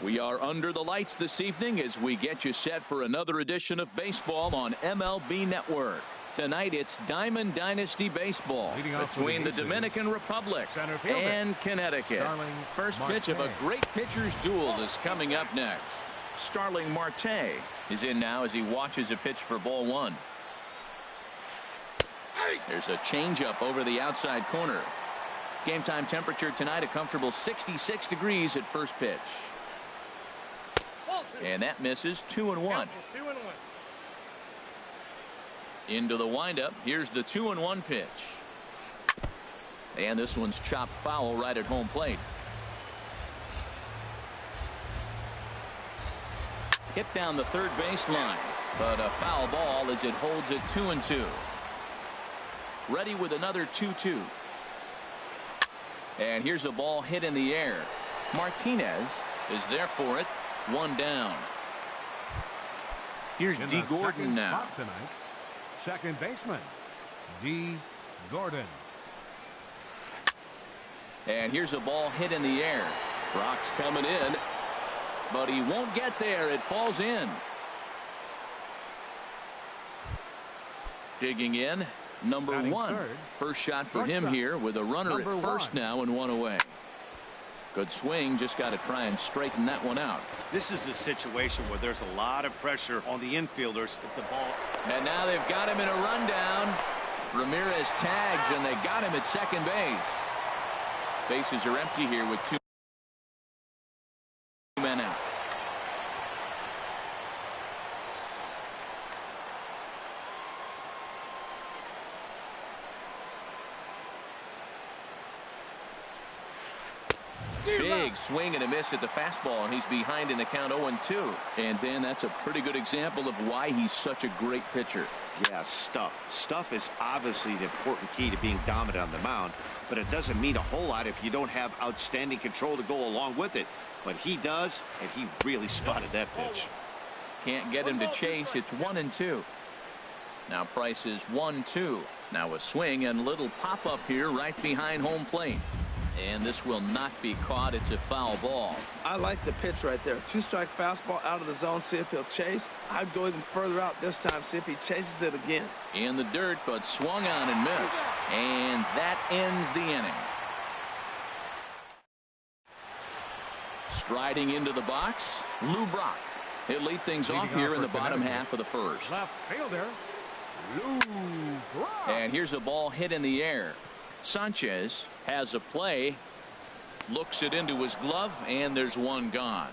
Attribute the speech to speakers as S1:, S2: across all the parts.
S1: We are under the lights this evening as we get you set for another edition of baseball on MLB Network. Tonight it's Diamond Dynasty Baseball between the Dominican Republic and Connecticut. First pitch of a great pitcher's duel is coming up next. Starling Marte is in now as he watches a pitch for ball one. There's a changeup over the outside corner. Game time temperature tonight a comfortable 66 degrees at first pitch. And that misses. 2-1. Into the windup. Here's the 2-1 pitch. And this one's chopped foul right at home plate. Hit down the third baseline, but a foul ball as it holds it 2-2. Ready with another 2-2. And here's a ball hit in the air. Martinez is there for it. One down. Here's D. Gordon now.
S2: Tonight, second baseman, D. Gordon.
S1: And here's a ball hit in the air. Brock's coming in, but he won't get there. It falls in. Digging in, number one. First shot for him here with a runner at first now and one away. Good swing, just got to try and straighten that one out.
S3: This is the situation where there's a lot of pressure on the infielders if the ball.
S1: And now they've got him in a rundown. Ramirez tags and they got him at second base. Bases are empty here with two men out. Big swing and a miss at the fastball, and he's behind in the count 0-2. And then that's a pretty good example of why he's such a great pitcher.
S3: Yeah, stuff is obviously the important key to being dominant on the mound, but it doesn't mean a whole lot if you don't have outstanding control to go along with it. But he does, and he really spotted that pitch.
S1: Can't get him to chase. It's 1-2. Now Price is 1-2. Now a swing and little pop up here right behind home plate. And this will not be caught. It's a foul ball.
S4: I like the pitch right there. Two-strike fastball out of the zone. See if he'll chase. I'd go even further out this time. See if he chases it again.
S1: In the dirt, but swung on and missed. And that ends the inning. Striding into the box, Lou Brock. He'll lead things off here in the bottom half of the first.
S2: Left fielder, Lou Brock.
S1: And here's a ball hit in the air. Sanchez has a play, looks it into his glove, and there's one gone.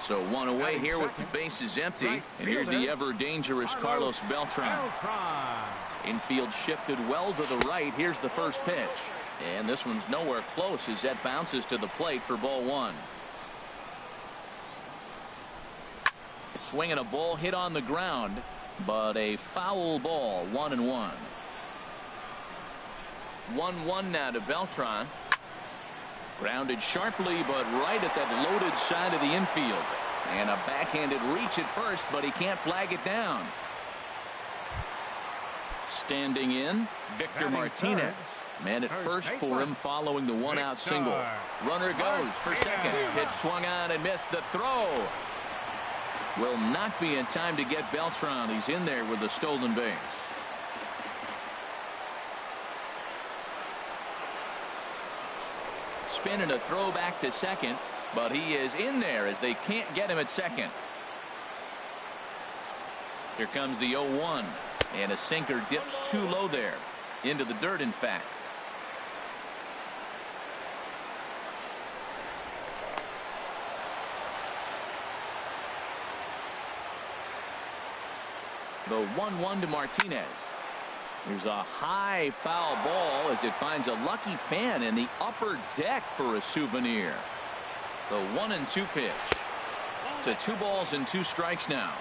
S1: So one away here with the bases empty. And here's the ever dangerous Carlos Beltran. Infield shifted well to the right. Here's the first pitch. And this one's nowhere close as that bounces to the plate for ball one. Swinging a ball hit on the ground, but a foul ball. 1-1. 1-1 now to Beltran. Grounded sharply, but right at that loaded side of the infield. And a backhanded reach at first, but he can't flag it down. Standing in, Victor Martinez. Man at first for him following the one-out single. Runner goes for second. Hit swung on and missed. The throw will not be in time to get Beltran. He's in there with the stolen base. Spin and a throw back to second, but he is in there as they can't get him at second. Here comes the 0-1, and a sinker dips too low there, into the dirt in fact. The 1-1 to Martinez. There's a high foul ball as it finds a lucky fan in the upper deck for a souvenir. The 1-2 pitch. To 2 balls and 2 strikes now.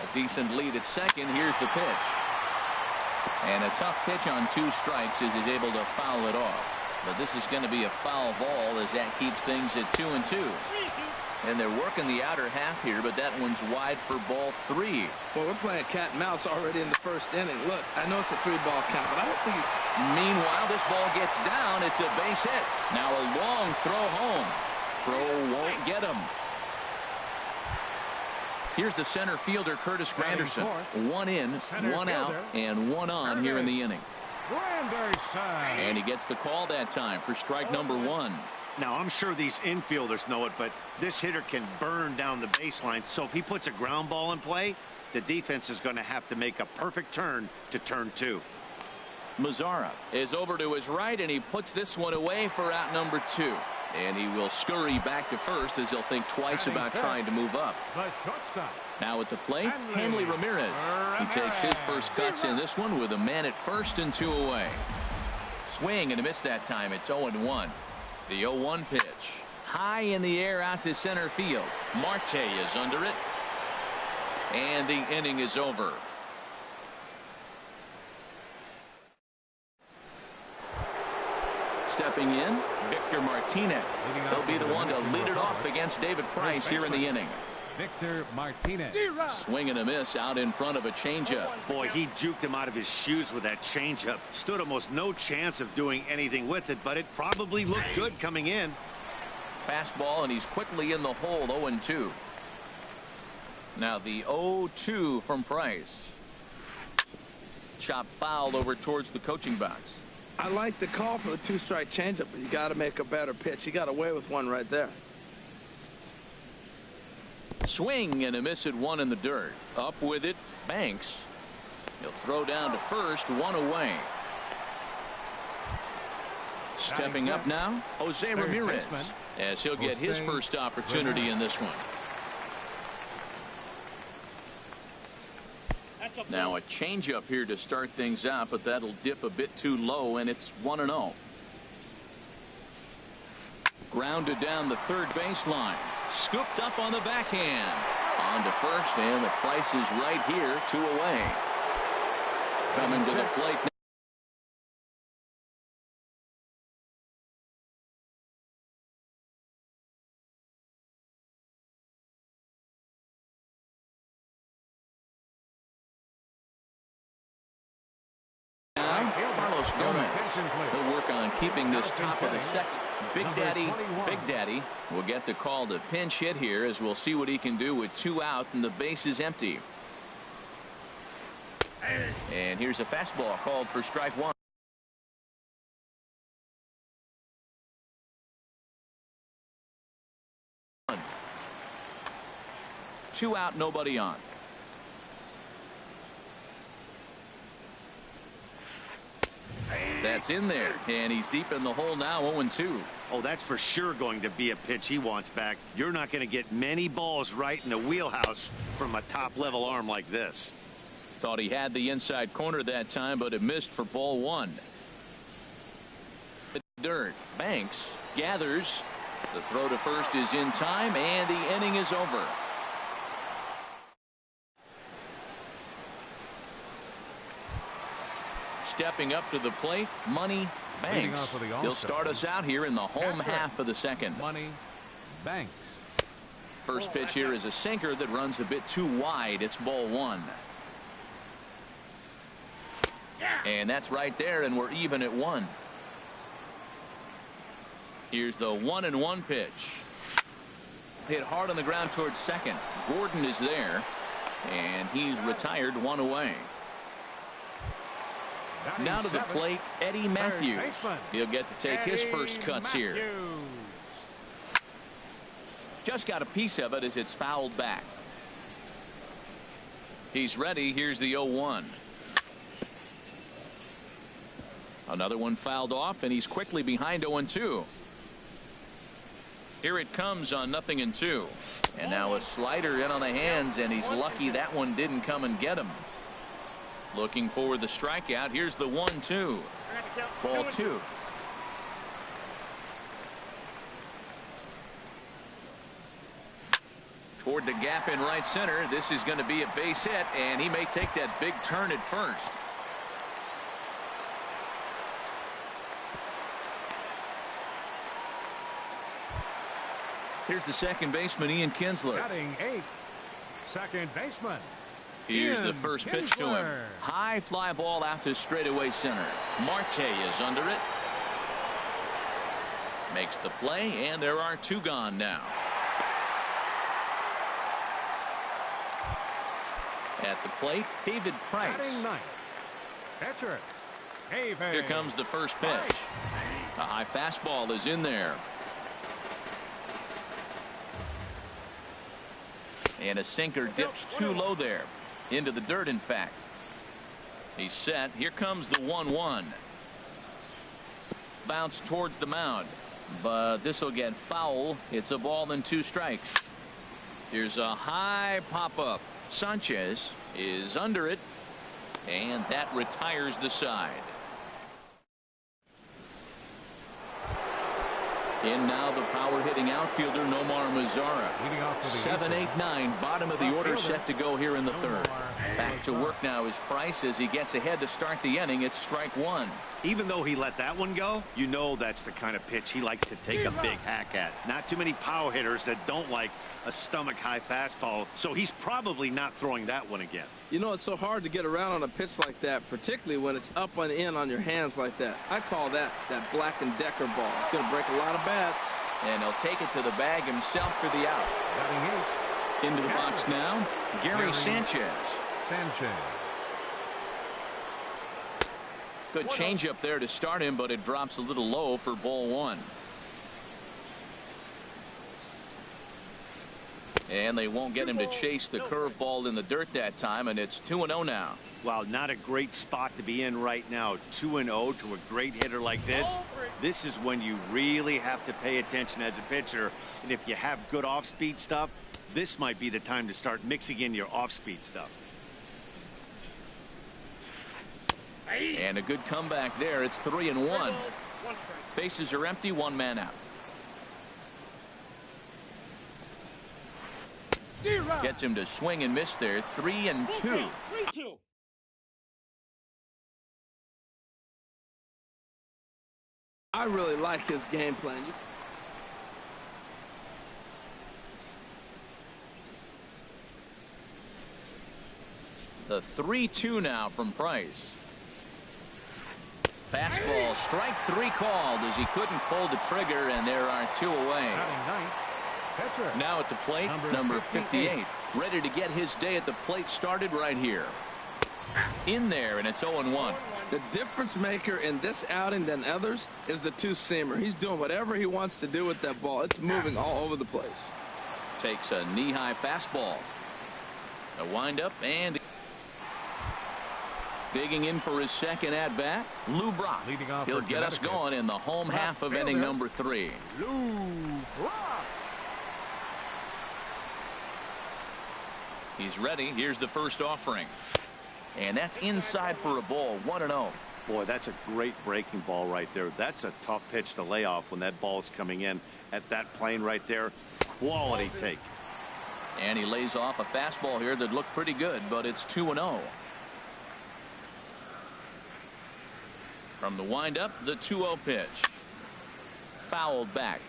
S1: A decent lead at second. Here's the pitch. And a tough pitch on 2 strikes as he's able to foul it off. But this is going to be a foul ball as that keeps things at 2-2. And they're working the outer half here, but that one's wide for ball 3.
S4: Well, we're playing cat and mouse already in the first inning. Look, I know it's a 3-ball count, but I don't think
S1: Meanwhile, this ball gets down. It's a base hit. Now a long throw home. Throw won't get him. Here's the center fielder, Curtis Granderson. One in, one out, and one on here in the inning. And he gets the call that time for strike number one.
S3: Now, I'm sure these infielders know it, but this hitter can burn down the baseline. So if he puts a ground ball in play, the defense is going to have to make a perfect turn to turn two.
S1: Mazzara is over to his right, and he puts this one away for out number two. And he will scurry back to first as he'll think twice about trying to move up. Now at the plate, Hanley Ramirez. He takes his first cuts in this one with a man at first and two away. Swing and a miss that time. It's 0-1. The 0-1 pitch. High in the air out to center field. Marte is under it. And the inning is over. Stepping in, Victor Martinez. He'll be the one to lead it off against David Price here in the inning.
S2: Victor Martinez.
S1: Swing and a miss out in front of a changeup.
S3: Boy, he juked him out of his shoes with that changeup. Stood almost no chance of doing anything with it, but it probably looked good coming in.
S1: Fastball, and he's quickly in the hole. 0-2. Now the 0-2 from Price. Chop fouled over towards the coaching box.
S4: I like the call for the two-strike changeup, but you got to make a better pitch. He got away with one right there.
S1: Swing and a miss at one in the dirt. Up with it, Banks. He'll throw down to first, one away. Stepping up now, Jose Ramirez, as he'll get his first opportunity in this one. Now a changeup here to start things out, but that'll dip a bit too low, and it's 1-0. Grounded down the third baseline. Scooped up on the backhand. On to first, and the Price is right here, two away. Coming to the plate now. He'll work on keeping this top of the second. Big Daddy will get the call to pinch hit here, as we'll see what he can do with two out and the base is empty. And here's a fastball called for strike one. Two out, nobody on. That's in there, and he's deep in the hole now. 0-2.
S3: Oh, that's for sure going to be a pitch he wants back. You're not going to get many balls right in the wheelhouse from a top-level arm like this.
S1: Thought he had the inside corner that time, but it missed for ball one. The dirt. Banks gathers. The throw to first is in time, and the inning is over. Stepping up to the plate, Money Banks. He'll start us out here in the home half of the second.
S2: Money Banks.
S1: First pitch here is a sinker that runs a bit too wide. It's ball one. And that's right there, and we're even at one. Here's the 1-1 pitch. Hit hard on the ground towards second. Gordon is there, and he's retired, one away. Now to the plate, Eddie Matthews. He'll get to take his first cuts here. Just got a piece of it as it's fouled back. He's ready. Here's the 0-1. Another one fouled off, and he's quickly behind 0-2. Here it comes on 0-2. And now a slider in on the hands, and he's lucky that one didn't come and get him. Looking for the strikeout. Here's the 1-2. Ball two. Toward the gap in right center. This is going to be a base hit, and he may take that big turn at first. Here's the second baseman, Ian Kinsler.
S2: Batting eighth, second baseman,
S1: Here's the first pitch to him. High fly ball out to straightaway center. Marte is under it. Makes the play, and there are two gone now. At the plate, David Price.
S2: Catcher.
S1: Here comes the first pitch. A high fastball is in there. And a sinker dips too low there. Into the dirt, in fact. He's set. Here comes the 1-1. Bounce towards the mound. But this will get foul. It's a ball and 2 strikes. Here's a high pop-up. Sanchez is under it. And that retires the side. In now the power-hitting outfielder, Nomar Mazara. 7-8-9, bottom of the order, set to go here in the third. Back to work now is Price as he gets ahead to start the inning. It's strike 1.
S3: Even though he let that one go, you know that's the kind of pitch he likes to take a big hack at. Not too many power hitters that don't like a stomach-high fastball, so he's probably not throwing that one again.
S4: You know, it's so hard to get around on a pitch like that, particularly when it's up and in on your hands like that. I call that Black & Decker ball. It's going to break a lot of bats.
S1: And he'll take it to the bag himself for the out. Into the box now, Gary Sanchez. Good changeup there to start him, but it drops a little low for ball 1. And they won't get him to chase the curveball in the dirt that time, and it's 2-0 now.
S3: Wow, not a great spot to be in right now. 2-0 to a great hitter like this. This is when you really have to pay attention as a pitcher. And if you have good off-speed stuff, this might be the time to start mixing in your off-speed stuff.
S1: And a good comeback there. It's 3-1. Bases are empty, 1 man out. Gets him to swing and miss there. 3-2.
S4: I really like his game plan.
S1: The 3-2 now from Price. Fastball, strike 3 called as he couldn't pull the trigger, and there are 2 away. Now at the plate, number 58, ready to get his day at the plate started right here. In there, and it's 0-1.
S4: The difference maker in this outing than others is the 2-seamer. He's doing whatever he wants to do with that ball. It's moving all over the place.
S1: Takes a knee-high fastball. A windup, and digging in for his second at-bat, Lou Brock. He'll get us going in the home half of inning number 3.
S2: Lou Brock.
S1: He's ready. Here's the first offering. And that's inside for a ball. 1-0.
S3: Boy, that's a great breaking ball right there. That's a tough pitch to lay off when that ball is coming in at that plane right there. Quality take.
S1: And he lays off a fastball here that looked pretty good, but it's 2-0. From the windup, the 2-0 pitch. Fouled back.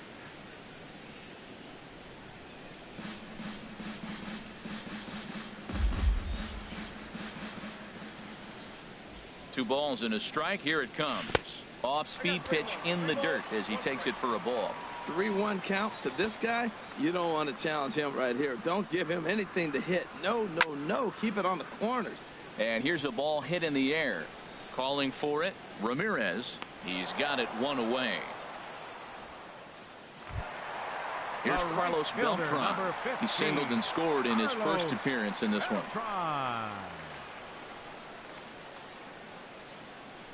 S1: Two balls and a strike. Here it comes. Off-speed pitch in the dirt as he takes it for a ball.
S4: 3-1 count to this guy. You don't want to challenge him right here. Don't give him anything to hit. No, no, no. Keep it on the corners.
S1: And here's a ball hit in the air. Calling for it, Ramirez. He's got it 1 away. Here's Carlos Beltran. He singled and scored in his first appearance in this one.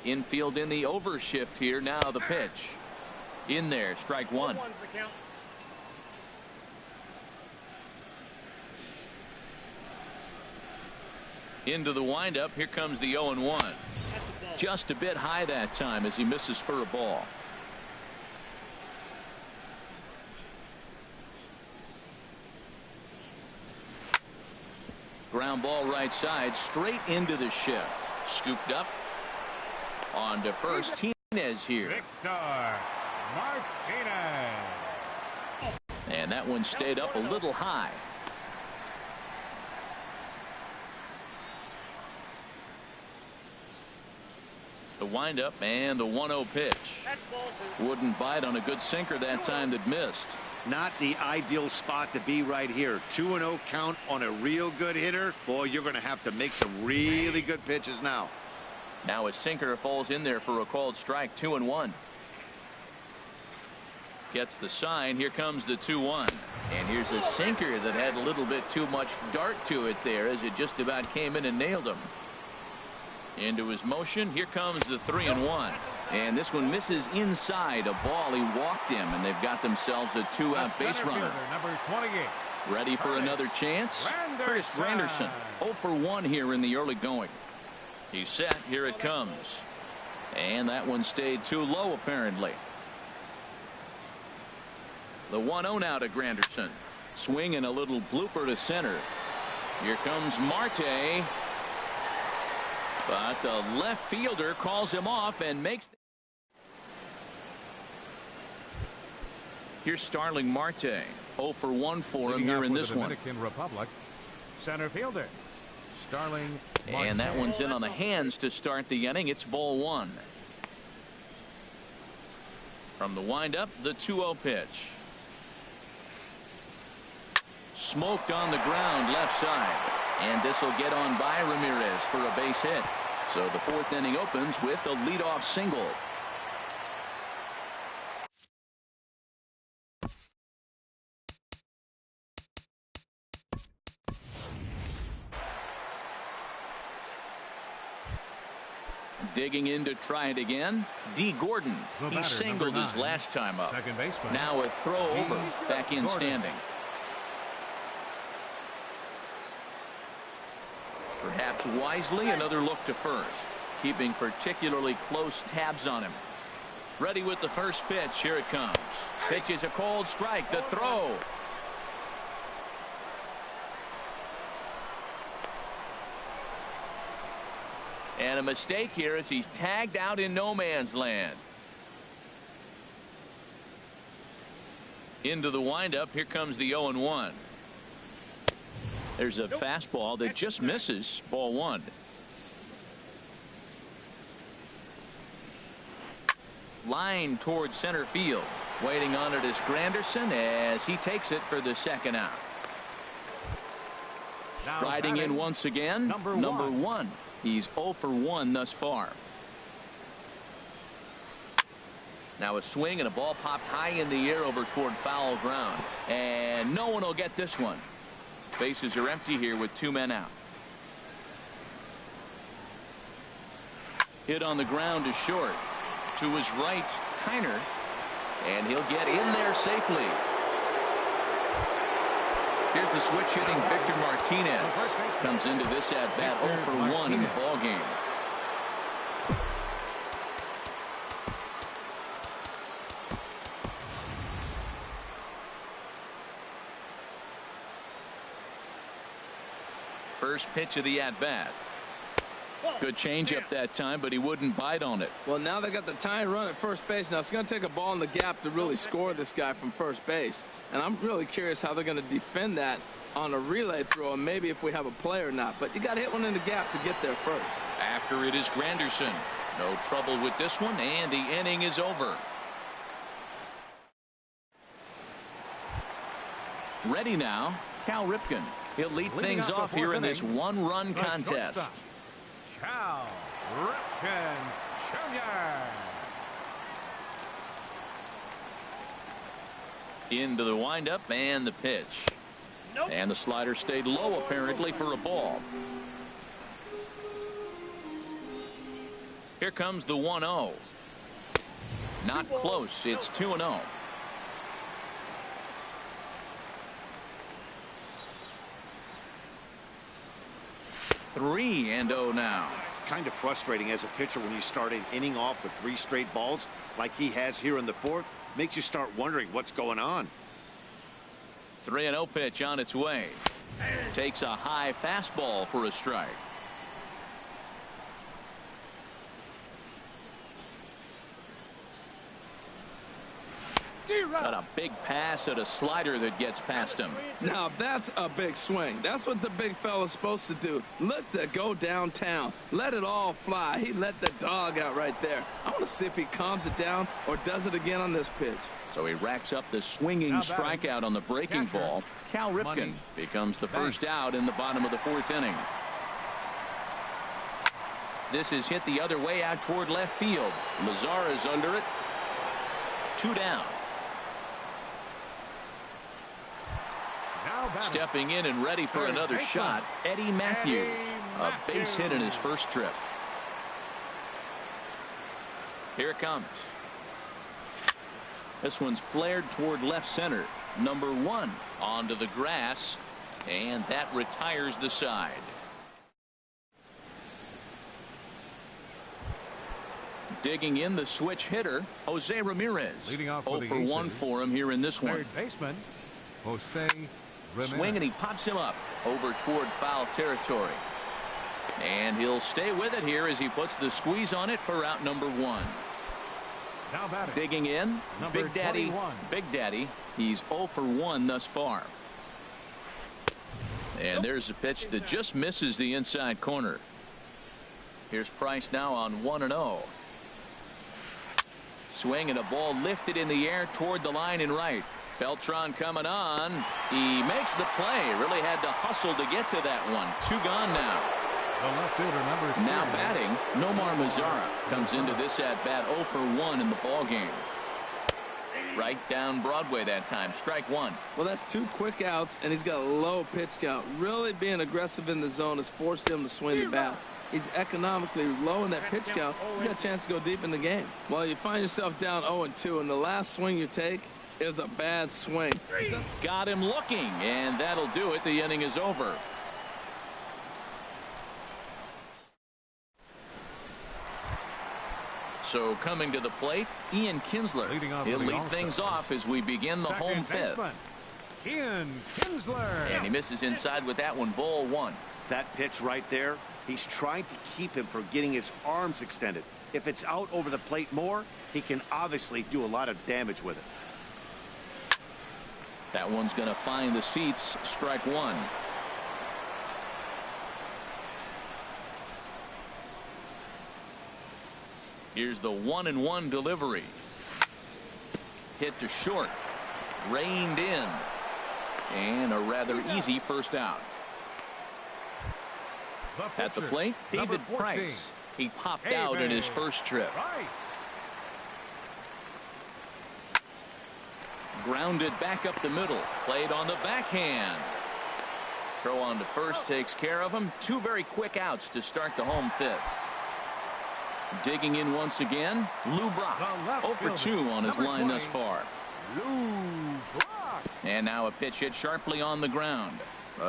S1: Infield in the overshift here. Now the pitch. In there, strike 1. Into the windup. Here comes the 0-1. Just a bit high that time as he misses for a ball. Ground ball right side, straight into the shift. Scooped up. On to first, Martinez here.
S2: Victor Martinez.
S1: And that one stayed up a little high. The windup and the 1-0 pitch. Wouldn't bite on a good sinker that time that missed.
S3: Not the ideal spot to be right here. 2-0 count on a real good hitter. Boy, you're going to have to make some really good pitches now.
S1: Now a sinker falls in there for a called strike. 2-1. Gets the sign. Here comes the 2-1. And here's a sinker that had a little bit too much dart to it there as it just about came in and nailed him. Into his motion. Here comes the 3-1. And this one misses inside a ball. He walked him, and they've got themselves a 2-out base runner.
S2: Number 28.
S1: Ready for another chance? Chris Granderson. 0 for 1 here in the early going. He's set. Here it comes. And that one stayed too low, apparently. The 1-0 now to Granderson. Swing and a little blooper to center. Here comes Marte. But the left fielder calls him off and makes. Here's Starling Marte. 0 for 1 for him here in this one.
S2: Dominican Republic. Center fielder Starling Marte.
S1: And that one's in on the hands to start the inning. It's ball 1. From the windup, the 2-0 pitch. Smoked on the ground left side. And this will get on by Ramirez for a base hit. So the 4th inning opens with a leadoff single. Digging in to try it again. D. Gordon. He singled his last time up. Now a throw over. Back in standing. Perhaps wisely, another look to first. Keeping particularly close tabs on him. Ready with the first pitch. Here it comes. Pitch is a called strike. The throw. And a mistake here as he's tagged out in no man's land. Into the windup. Here comes the 0-1. There's a fastball that just misses. Ball 1. Line towards center field. Waiting on it is Granderson as he takes it for the 2nd out. Striding in once again. Number 1. He's 0 for 1 thus far. Now a swing and a ball popped high in the air over toward foul ground. And no one will get this one. Bases are empty here with 2 men out. Hit on the ground to short. To his right, Kiner. And he'll get in there safely. Here's the switch hitting Victor Martinez. Comes into this at bat 0 for 1 in the ball game. First pitch of the at-bat. Good changeup that time, but he wouldn't bite on it.
S4: Well, now they got the tying run at first base. Now it's going to take a ball in the gap to really score this guy from first base. And I'm really curious how they're going to defend that on a relay throw, and maybe if we have a play or not. But you got to hit one in the gap to get there first.
S1: After it is Granderson. No trouble with this one, and the inning is over. Ready now, Cal Ripken. He'll lead things off here in this 1-run contest.
S2: Cal Ripken Jr.
S1: Into the windup and the pitch. And the slider stayed low apparently for a ball. Here comes the 1-0. Not close. It's 2-0. 3-0 now.
S3: Kind of frustrating as a pitcher when you start an inning off with 3 straight balls like he has here in the 4th. Makes you start wondering what's going on.
S1: 3-0 pitch on its way. Takes a high fastball for a strike. Got a big pass at a slider that gets past him.
S4: Now that's a big swing. That's what the big fella's supposed to do. Look to go downtown. Let it all fly. He let the dog out right there. I want to see if he calms it down or does it again on this pitch.
S1: So he racks up the swinging strikeout on the breaking ball. Cal Ripken becomes the first out in the bottom of the 4th inning. This is hit the other way out toward left field. Mazara's under it. 2 down. Stepping in and ready for another shot, Eddie Matthews. A base hit in his first trip. Here it comes. This one's flared toward left center. Number 1 onto the grass, and that retires the side. Digging in the switch hitter, Jose Ramirez.
S2: Leading off
S1: 0 for 1 for him here in this one.
S2: Third baseman, Jose Ramirez.
S1: Swing, and he pops him up over toward foul territory. And he'll stay with it here as he puts the squeeze on it for out number 1.
S2: Now batting.
S1: Digging in,
S2: Number
S1: Big Daddy.
S2: 21.
S1: Big Daddy. He's 0 for 1 thus far. And there's a pitch that just misses the inside corner. Here's Price now on 1-0. Swing and a ball lifted in the air toward the line and right. Beltran coming on. He makes the play. Really had to hustle to get to that one. 2 gone now.
S2: The left fielder, number 3.
S1: Now batting, Nomar Mazara comes into this at bat 0 for 1 in the ball game. Right down Broadway that time. Strike 1.
S4: Well, that's 2 quick outs, and he's got a low pitch count. Really being aggressive in the zone has forced him to swing the bats. He's economically low in that pitch count. He's got a chance to go deep in the game. Well, you find yourself down 0-2, and the last swing you take is a bad swing.
S1: Got him looking, and that'll do it. The inning is over. So coming to the plate, Ian Kinsler. He'll lead things off as we begin the home 5th.
S2: Ian Kinsler.
S1: And he misses inside with that one. Ball 1.
S3: That pitch right there, he's trying to keep him from getting his arms extended. If it's out over the plate more, he can obviously do a lot of damage with it.
S1: That one's going to find the seats. Strike 1. Here's the 1-1 delivery. Hit to short. Reined in. And a rather easy first out. At the plate, David Price. He popped out in his first trip. Grounded back up the middle. Played on the backhand. Throw on to first takes care of him. 2 very quick outs to start the home 5th. Digging in once again, Lou Brock. 0 for 2 on his line thus far. And now a pitch hit sharply on the ground.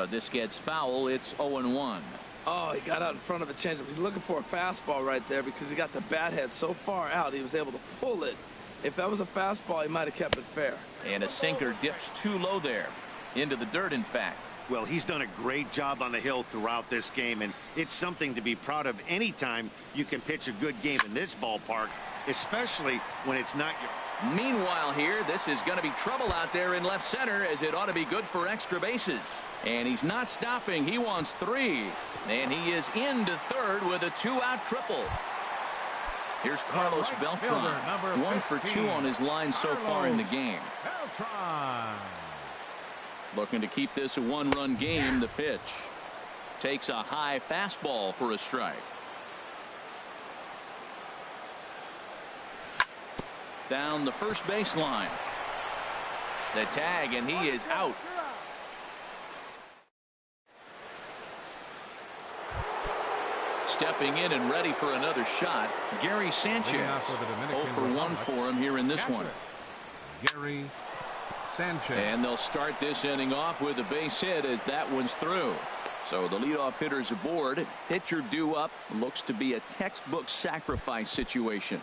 S1: This gets foul. It's 0-1.
S4: Oh, he got out in front of a changeup. He's looking for a fastball right there because he got the bat head so far out he was able to pull it. If that was a fastball, he might have kept it fair.
S1: And a sinker dips too low there. Into the dirt, in fact.
S3: Well, he's done a great job on the hill throughout this game, and it's something to be proud of anytime you can pitch a good game in this ballpark, especially when it's not your...
S1: Meanwhile here, this is going to be trouble out there in left center, as it ought to be good for extra bases. And he's not stopping. He wants 3. And he is into third with a 2-out triple. Here's Carlos Beltran. 1 for 2 on his line so far in the game.
S2: Beltran.
S1: Looking to keep this a 1-run game. The pitch takes a high fastball for a strike. Down the first baseline. The tag, and he is out. Stepping in and ready for another shot, Gary Sanchez. 0 for 1 for him here in this one.
S2: Gary Sanchez.
S1: And they'll start this inning off with a base hit as that one's through. So the leadoff hitter's aboard. Pitcher due up. Looks to be a textbook sacrifice situation.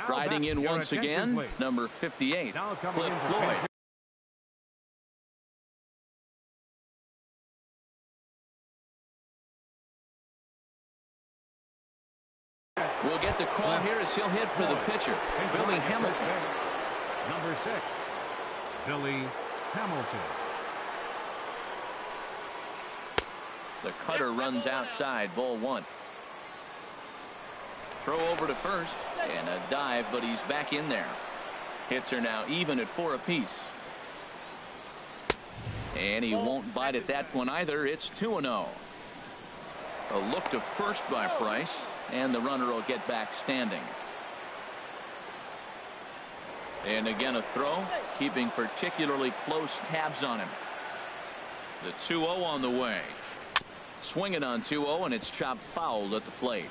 S1: Riding in once again, number 58, Cliff Floyd. We'll get the call here as he'll hit for the pitcher, Billy Hamilton.
S2: Number 6, Billy Hamilton.
S1: The cutter runs outside, ball 1. Throw over to first, and a dive, but he's back in there. Hits are now even at 4 apiece. And he won't bite at that one either. It's 2-0. A look to first by Price, and the runner will get back standing. And again a throw, keeping particularly close tabs on him. The 2-0 on the way. Swinging on 2-0, and it's chopped foul at the plate.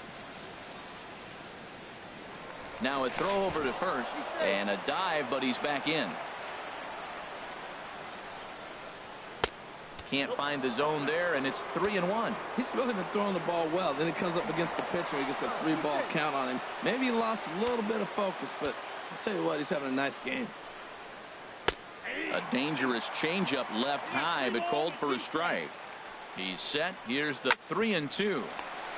S1: Now a throw over to first, and a dive, but he's back in. Can't find the zone there, and it's 3-1.
S4: He's really been throwing the ball well. Then he comes up against the pitcher. He gets a 3-ball count on him. Maybe he lost a little bit of focus, but I'll tell you what, he's having a nice game.
S1: A dangerous changeup left high, but called for a strike. He's set. Here's the 3-2.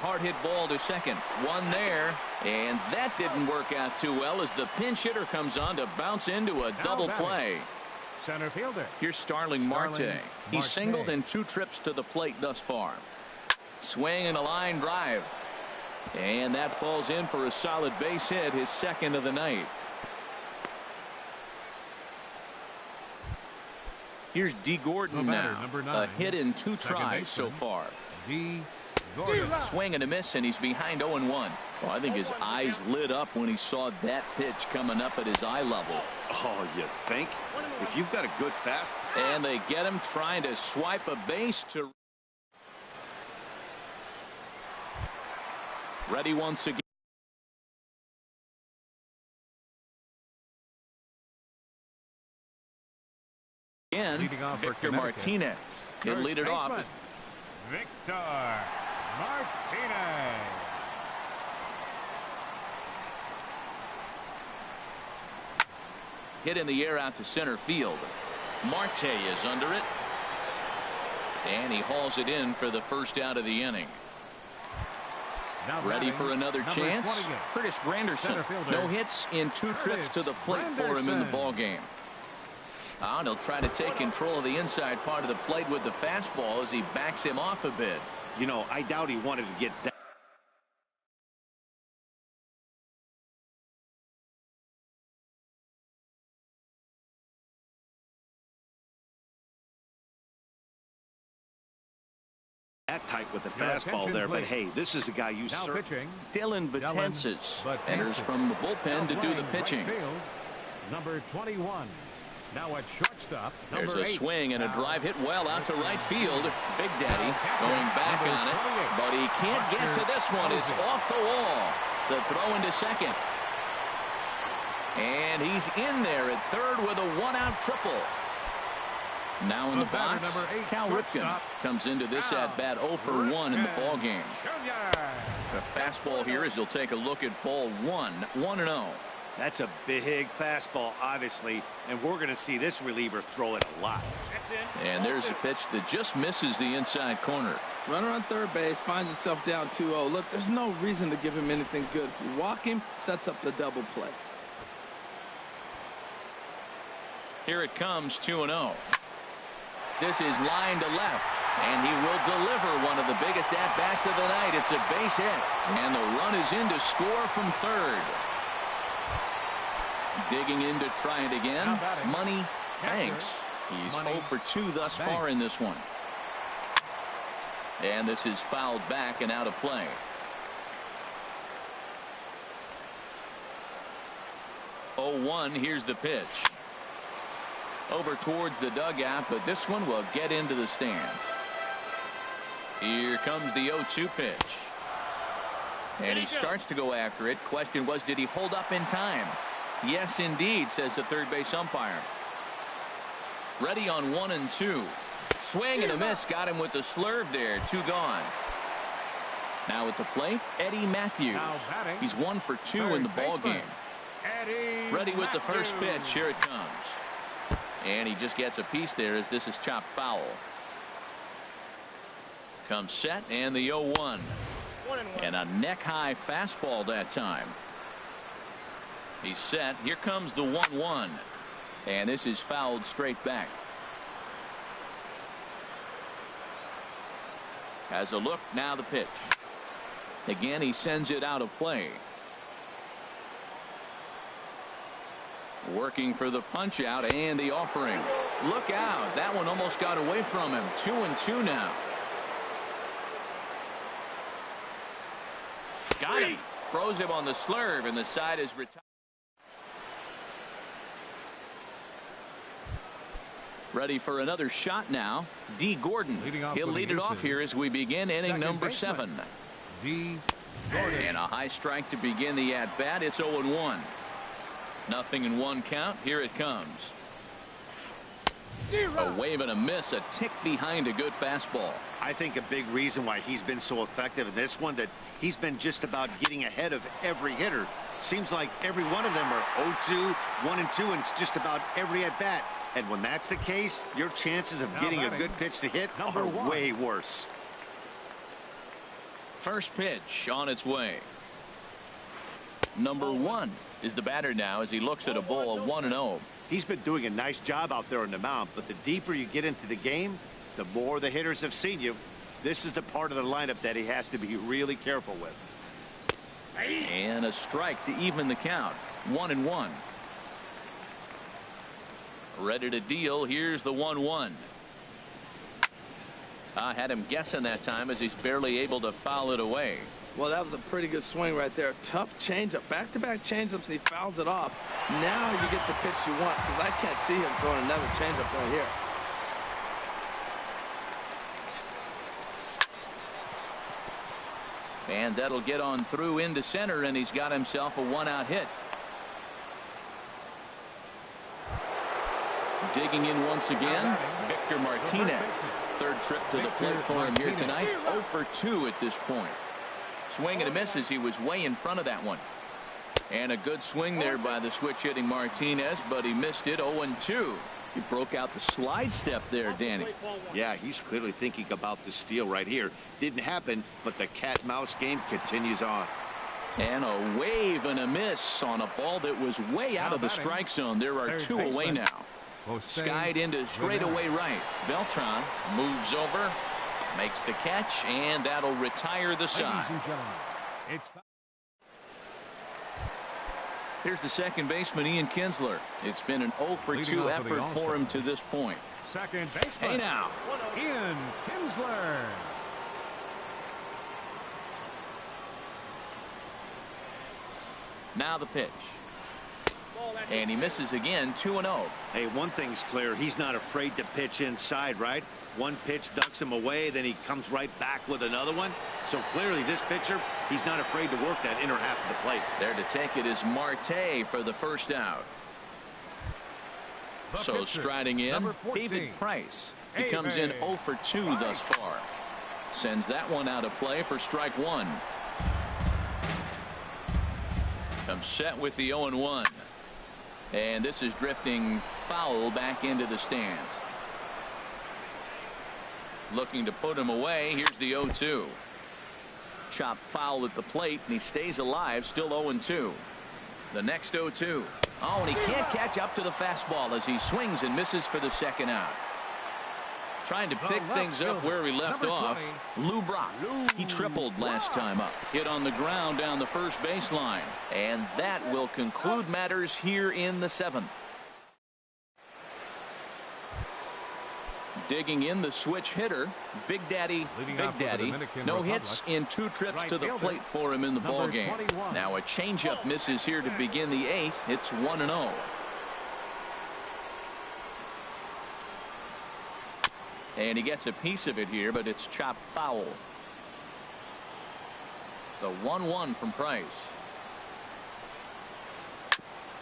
S1: Hard hit ball to second. One there, and that didn't work out too well as the pinch hitter comes on to bounce into a double play.
S2: Center fielder.
S1: Here's Starling Marte. He's singled in 2 trips to the plate thus far. Swing and a line drive. And that falls in for a solid base hit, his second of the night. Here's D. Gordon now. A hit in 2 tries so far.
S2: D. Gordon.
S1: Swing and a miss, and he's behind 0-1. Well, I think his eyes lit up when he saw that pitch coming up at his eye level.
S3: Oh, you think? If you've got a good fast.
S1: And they get him trying to swipe a base to. Ready once again. Victor Martinez. He'll lead it off.
S2: Victor Martinez.
S1: Hit in the air out to center field. Marte is under it. And he hauls it in for the first out of the inning. Ready for another chance. Curtis Granderson. No hits in 2 trips to the plate for him in the ball game. And he'll try to take control of the inside part of the plate with the fastball as he backs him off a bit.
S3: You know, I doubt he wanted to get that. Tight with the fastball there, but hey, this is a guy you serve.
S1: Dylan Betances enters from the bullpen to do the pitching.
S2: Number 21. Now at shortstop.
S1: There's a swing and a drive hit well out to right field. Big Daddy going back on it, but he can't get to this one. It's off the wall. The throw into second. And he's in there at third with a 1-out triple. Now in the box, Cal Ripken comes into this at-bat 0 for 1 in the ball game. The fastball here as he'll take a look at ball 1, 1-0.
S3: That's a big fastball, obviously, and we're going to see this reliever throw it a lot.
S1: And there's a pitch that just misses the inside corner.
S4: Runner on third base finds himself down 2-0. Look, there's no reason to give him anything good. If you walk him, sets up the double play.
S1: Here it comes, 2-0. This is line to left, and he will deliver one of the biggest at-bats of the night. It's a base hit, and the run is in to score from third. Digging in to try it again. Money Hanks. He's 0 for 2 thus far in this one. And this is fouled back and out of play. Oh, 1. Here's the pitch. Over towards the dugout, but this one will get into the stands. Here comes the 0-2 pitch. And he starts to go after it. Question was, did he hold up in time? Yes, indeed, says the third base umpire. Ready on 1 and 2. Swing and a miss. Got him with the slurve there. 2 gone. Now at the plate, Eddie Matthews. He's 1 for 2 in the ball game. Ready with the first pitch. Here it comes. And he just gets a piece there as this is chopped foul. Comes set and the 0-1. And a neck-high fastball that time. He's set. Here comes the 1-1. And this is fouled straight back. Has a look. Now the pitch. Again, he sends it out of play. Working for the punch out and the offering. Look out. That one almost got away from him. 2-2 now. Got him. Froze him on the slurve, and the side is retired. Ready for another shot now. D. Gordon. He'll lead it off here as we begin inning number 7.
S2: D. Gordon.
S1: And a high strike to begin the at-bat. It's 0-1. Nothing in one count. Here it comes. A wave and a miss. A tick behind a good fastball.
S3: I think a big reason why he's been so effective in this one, that he's been just about getting ahead of every hitter. Seems like every one of them are 0-2, 1-2, and it's just about every at-bat. And when that's the case, your chances of getting a good pitch to hit are way worse.
S1: First pitch on its way. Number 1 is the batter now as he looks at a ball of 1-0.
S3: He's been doing a nice job out there on the mound, but the deeper you get into the game, the more the hitters have seen you. This is the part of the lineup that he has to be really careful with.
S1: And a strike to even the count. 1-1. Ready to deal. Here's the 1-1. I had him guessing that time as he's barely able to foul it away.
S4: Well, that was a pretty good swing right there. Tough changeup. Back-to-back changeups, and he fouls it off. Now you get the pitch you want, because I can't see him throwing another changeup right here.
S1: And that'll get on through into center, and he's got himself a 1-out hit. Digging in once again, Victor Martinez. Third trip to the plate for him here tonight. 0 for 2 at this point. Swing and a miss as he was way in front of that one. And a good swing there by the switch hitting Martinez, but he missed it. 0-2. He broke out the slide step there, Danny.
S3: Yeah, he's clearly thinking about the steal right here. Didn't happen, but the cat-mouse game continues on.
S1: And a wave and a miss on a ball that was way out of the strike zone. There are 2 away now. Skied into straightaway right. Beltran moves over, makes the catch, and that'll retire the side. Here's the second baseman, Ian Kinsler. It's been an 0 for 2 effort for him to this point.
S2: Second baseman.
S1: Hey now.
S2: Ian Kinsler.
S1: Now the pitch. And he misses again. 2-0.
S3: Hey, one thing's clear. He's not afraid to pitch inside, right? One pitch ducks him away, then he comes right back with another one. So clearly this pitcher, he's not afraid to work that inner half of the plate.
S1: There to take it is Marte for the first out. So striding in, David Price. He comes in 0 for 2 thus far. Sends that one out of play for strike 1. Comes set with the 0-1. And this is drifting foul back into the stands. Looking to put him away. Here's the 0-2. Chopped foul at the plate, and he stays alive, still 0-2. The next 0-2. Oh, and he can't catch up to the fastball as he swings and misses for the second out. Trying to pick things up where he left off. Lou Brock. He tripled last time up. Hit on the ground down the first baseline. And that will conclude matters here in the 7th. Digging in the switch hitter, Big Daddy. No hits in 2 trips to the plate for him in the ballgame. Now a changeup misses here to begin the 8th. It's 1-0. And he gets a piece of it here, but it's chopped foul. The 1-1 from Price.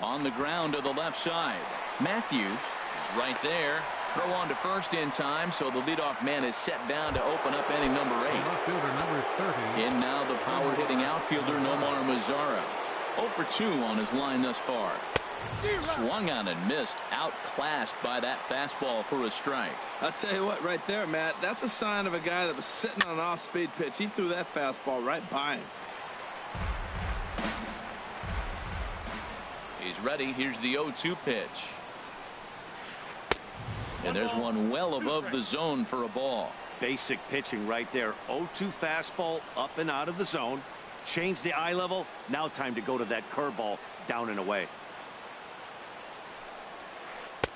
S1: On the ground to the left side. Matthews is right there. Throw on to first in time, so the leadoff man is set down to open up inning number 8.
S2: Outfielder number 30.
S1: In now the power hitting outfielder Nomar Mazara. 0 for 2 on his line thus far. Swung on and missed. Outclassed by that fastball for a strike.
S4: I'll tell you what, right there, Matt, that's a sign of a guy that was sitting on an off-speed pitch. He threw that fastball right by him.
S1: He's ready. Here's the 0-2 pitch. And there's one well above the zone for a ball.
S3: Basic pitching right there. 0-2 fastball up and out of the zone. Change the eye level. Now time to go to that curveball down and away.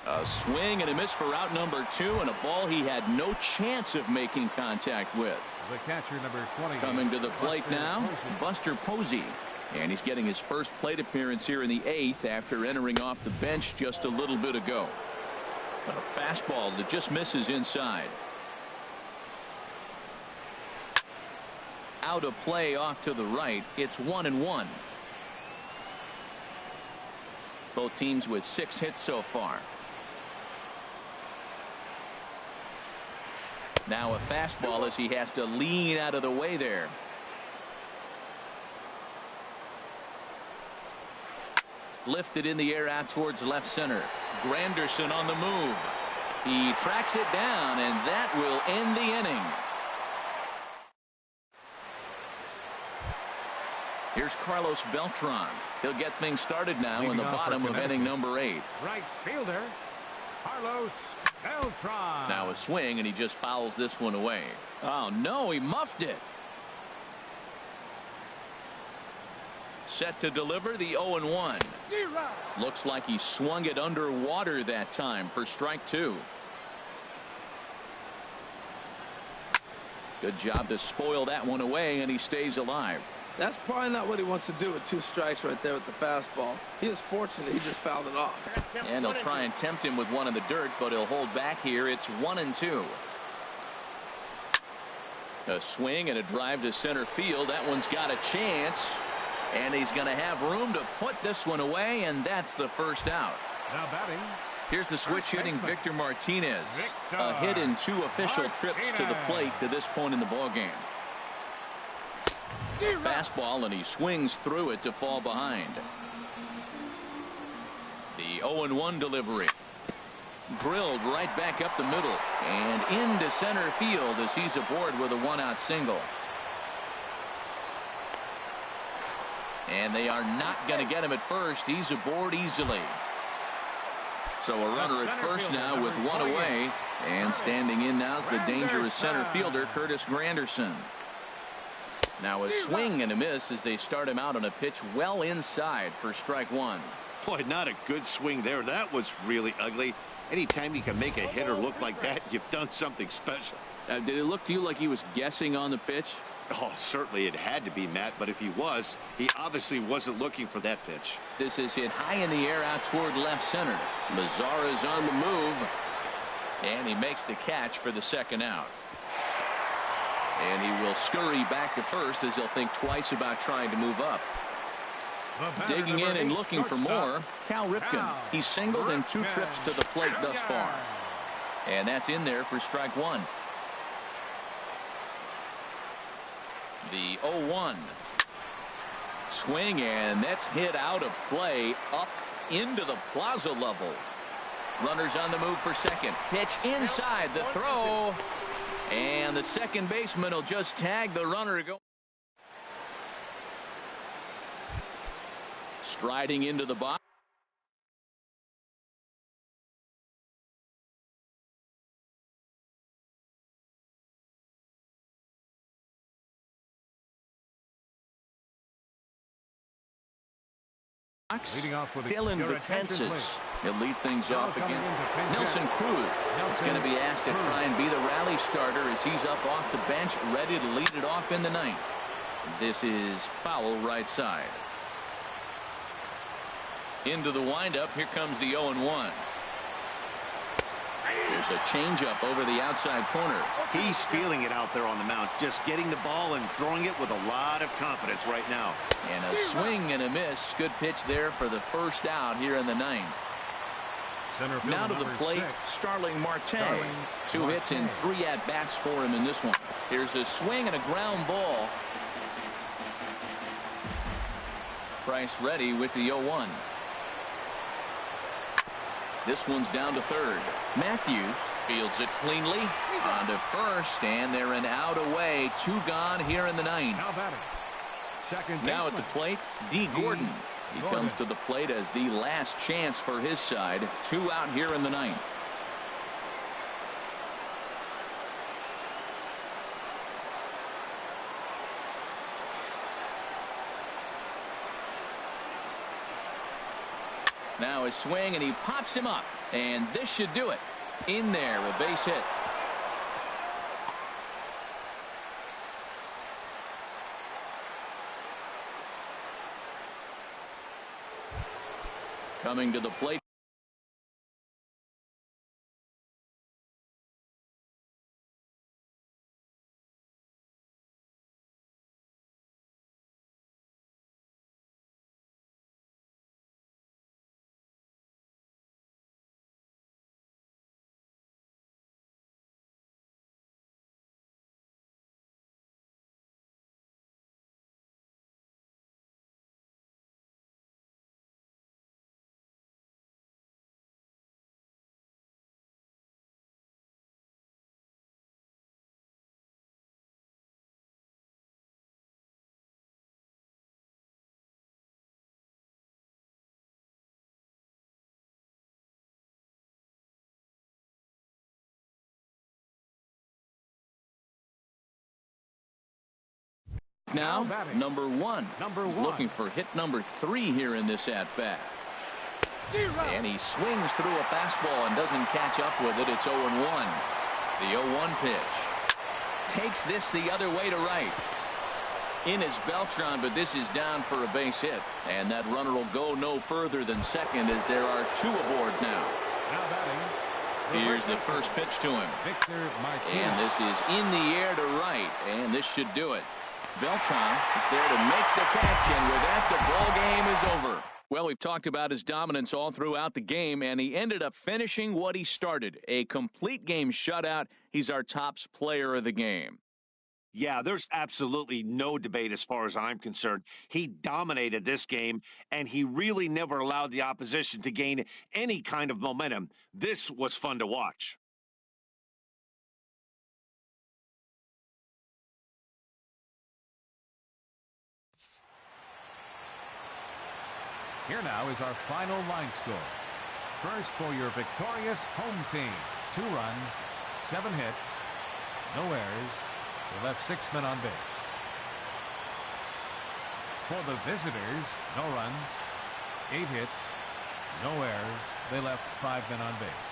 S1: A swing and a miss for out number 2, and a ball he had no chance of making contact with.
S2: The catcher, number 20.
S1: Coming to the plate now, Buster Posey. And he's getting his first plate appearance here in the 8th after entering off the bench just a little bit ago. But a fastball that just misses inside. Out of play off to the right. It's 1-1. Both teams with 6 hits so far. Now a fastball as he has to lean out of the way there. Lifted in the air out towards left center. Granderson on the move. He tracks it down, and that will end the inning. Here's Carlos Beltran. He'll get things started now in the bottom of inning number 8.
S2: Right fielder, Carlos Beltran.
S1: Now a swing, and he just fouls this one away. Oh, no, he muffed it. Set to deliver the 0-1. Looks like he swung it underwater that time for strike 2. Good job to spoil that one away, and he stays alive.
S4: That's probably not what he wants to do with 2 strikes right there with the fastball. He is fortunate he just fouled it off.
S1: And he'll try and tempt him with one in the dirt, but he'll hold back here. It's 1-2. A swing and a drive to center field. That one's got a chance. And he's going to have room to put this one away, and that's the first out.
S2: Now batting.
S1: Here's the switch hitting Victor Martinez. A hit in 2 official trips to the plate to this point in the ballgame. Fastball, and he swings through it to fall behind. The 0-1 delivery. Drilled right back up the middle and into center field as he's aboard with a 1-out single. And they are not going to get him at first. He's aboard easily. So a runner at first now with 1 away. And standing in now is the dangerous center fielder, Curtis Granderson. Now a swing and a miss as they start him out on a pitch well inside for strike 1.
S3: Boy, not a good swing there. That was really ugly. Anytime you can make a hitter look like that, you've done something special.
S1: Did it look to you like he was guessing on the pitch?
S3: Oh, certainly it had to be, Matt, but if he was, he obviously wasn't looking for that pitch.
S1: This is hit high in the air out toward left center. Mazara's on the move, and he makes the catch for the 2nd out. And he will scurry back to first as he'll think twice about trying to move up. Digging in and looking for more, Cal Ripken. He's singled in 2 trips to the plate thus far. And that's in there for strike 1. The 0-1. Swing, and that's hit out of play up into the plaza level. Runners on the move for second. Pitch inside the throw. And the second baseman will just tag the runner. Striding into the box.
S2: Leading off with
S1: Dylan Betances. He'll lead things off against Nelson Cruz. He's going to be asked to try and be the rally starter as he's up off the bench, ready to lead it off in the 9th. This is foul right side. Into the windup. Here comes the 0-1. There's a changeup over the outside corner.
S3: He's feeling it out there on the mound, just getting the ball and throwing it with a lot of confidence right now.
S1: And a swing and a miss. Good pitch there for the first out here in the 9th. Now to the plate, Starling Marte. 2 hits and 3 at-bats for him in this one. Here's a swing and a ground ball. Price ready with the 0-1. This one's down to third. Matthews fields it cleanly on to first, and they're an out away. 2 gone here in the 9th.
S2: Now batting. Second
S1: Now at the plate, D. Gordon. He comes to the plate as the last chance for his side. 2 out here in the 9th. Now his swing, and he pops him up. And this should do it. In there, a base hit. Coming to the plate. Now, number 1. He's looking for hit number 3 here in this at-bat. And he swings through a fastball and doesn't catch up with it. It's 0-1. The 0-1 pitch. Takes this the other way to right. In is Beltran, but this is down for a base hit. And that runner will go no further than second as there are 2 aboard now.
S2: Now batting.
S1: Here's the first pitch to him. And this is in the air to right. And this should do it. Beltran is there to make the catch, and with that, the ball game is over. Well, we've talked about his dominance all throughout the game, and he ended up finishing what he started. A complete game shutout. He's our top player of the game.
S3: Yeah, there's absolutely no debate as far as I'm concerned. He dominated this game, and he really never allowed the opposition to gain any kind of momentum. This was fun to watch.
S2: Here now is our final line score. First for your victorious home team. 2 runs, 7 hits, no errors. They left 6 men on base. For the visitors, no runs, 8 hits, no errors. They left 5 men on base.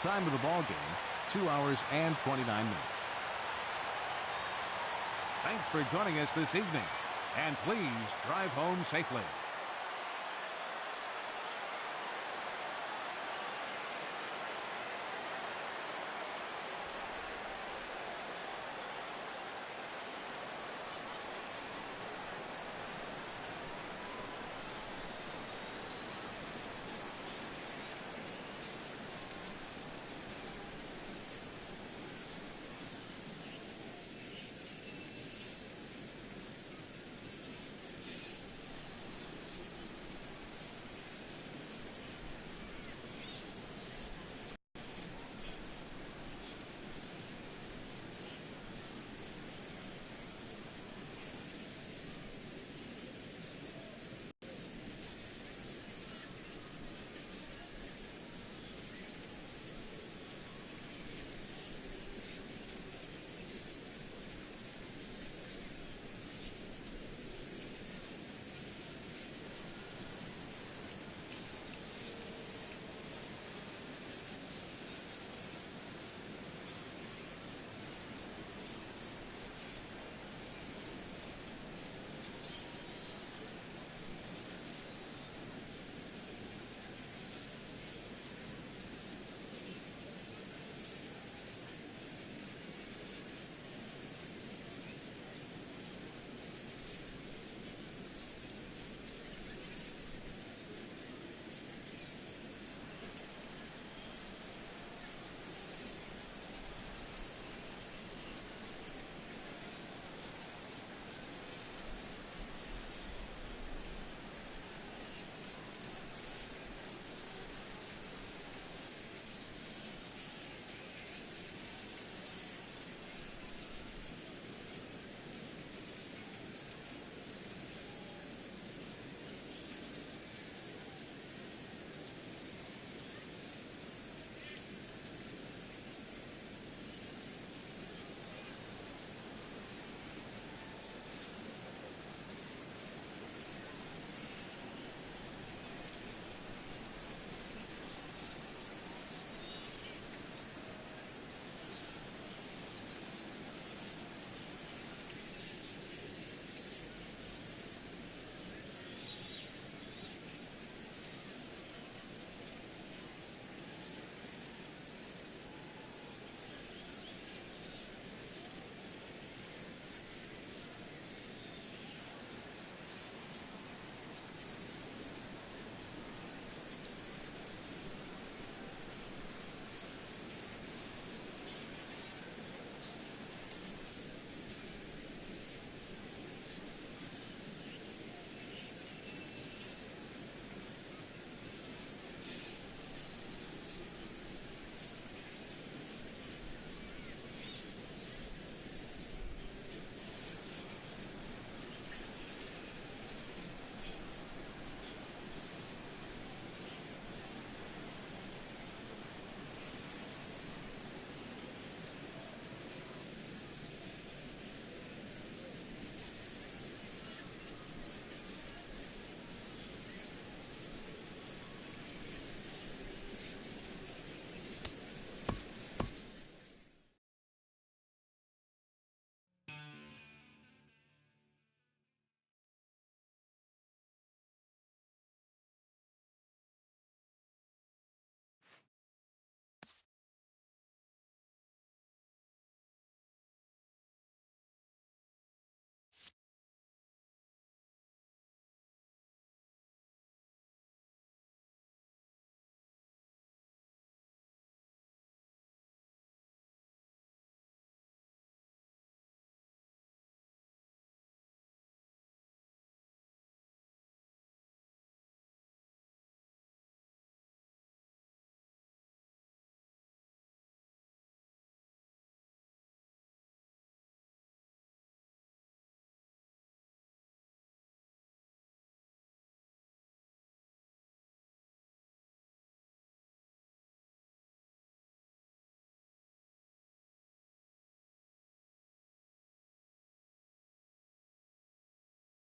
S2: Time of the ball game, 2 hours and 29 minutes. Thanks for joining us this evening. And please drive home safely.